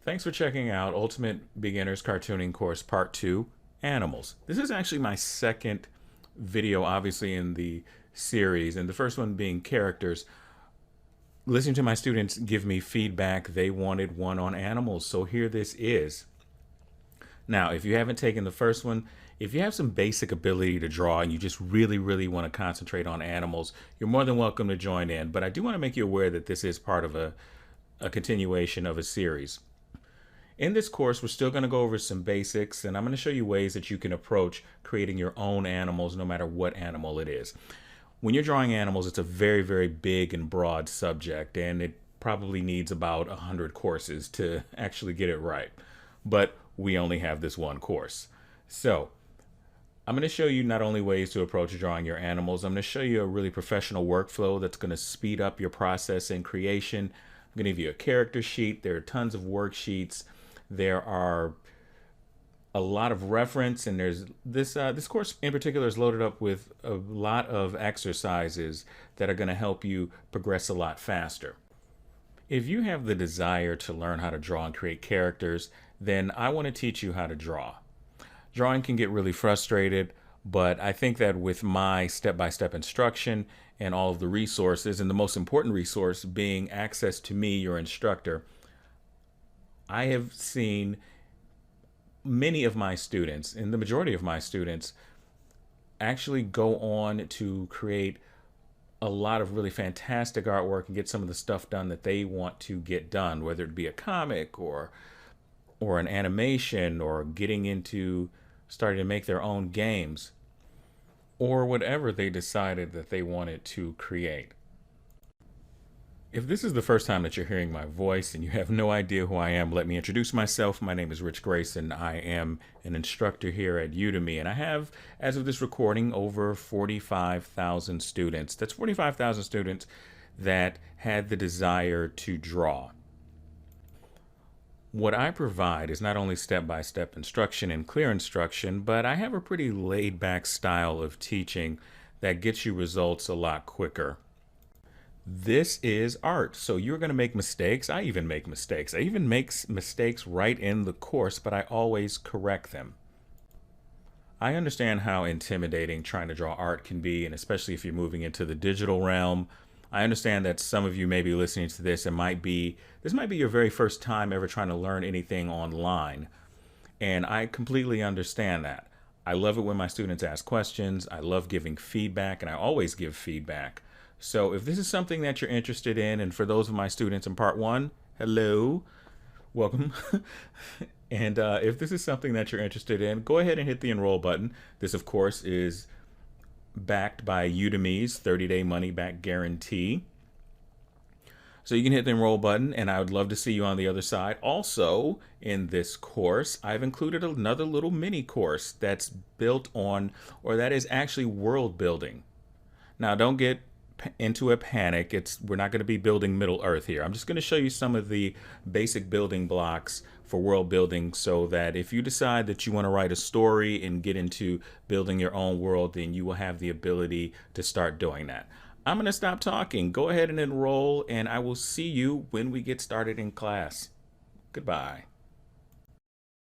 Thanks for checking out Ultimate Beginners Cartooning Course Part 2, Animals. This is actually my second video, obviously, in the series, and the first one being characters. Listening to my students give me feedback, they wanted one on animals, so here this is. Now, if you haven't taken the first one, if you have some basic ability to draw and you just really want to concentrate on animals, you're more than welcome to join in. But I do want to make you aware that this is part of a continuation of a series. In this course, we're still going to go over some basics, and I'm going to show you ways that you can approach creating your own animals, no matter what animal it is. When you're drawing animals, it's a very big and broad subject, and it probably needs about 100 courses to actually get it right. But we only have this one course. So I'm going to show you not only ways to approach drawing your animals, I'm going to show you a really professional workflow that's going to speed up your process in creation. I'm going to give you a character sheet. There are tons of worksheets. There are a lot of reference, and there's this course in particular is loaded up with a lot of exercises that are going to help you progress a lot faster. If you have the desire to learn how to draw and create characters, then I want to teach you how to draw. Drawing can get really frustrated, but I think that with my step-by-step instruction and all of the resources, and the most important resource being access to me, your instructor, I have seen many of my students, and the majority of my students, actually go on to create a lot of really fantastic artwork and get some of the stuff done that they want to get done, whether it be a comic or an animation, or getting into starting to make their own games, or whatever they decided that they wanted to create. If this is the first time that you're hearing my voice and you have no idea who I am, let me introduce myself. My name is Rich Grayson. I am an instructor here at Udemy, and I have, as of this recording, over 45,000 students. That's 45,000 students that had the desire to draw. What I provide is not only step-by-step instruction and clear instruction, but I have a pretty laid-back style of teaching that gets you results a lot quicker. This is art, so you're going to make mistakes. I even make mistakes. I even make mistakes right in the course, but I always correct them. I understand how intimidating trying to draw art can be, and especially if you're moving into the digital realm. I understand that some of you may be listening to this and this might be your very first time ever trying to learn anything online, and I completely understand that. I love it when my students ask questions. I love giving feedback, and I always give feedback. So if this is something that you're interested in, and for those of my students in part 1, hello, welcome. And if this is something that you're interested in, go ahead and hit the enroll button. This, of course, is backed by Udemy's 30-day money-back guarantee. So you can hit the enroll button, and I would love to see you on the other side. Also, in this course, I've included another little mini course that's built on, or that is actually world building. Now, don't get into a panic. We're not going to be building Middle Earth here. I'm just going to show you some of the basic building blocks for world building, so that if you decide that you want to write a story and get into building your own world, then you will have the ability to start doing that. I'm going to stop talking. Go ahead and enroll, and I will see you when we get started in class. Goodbye.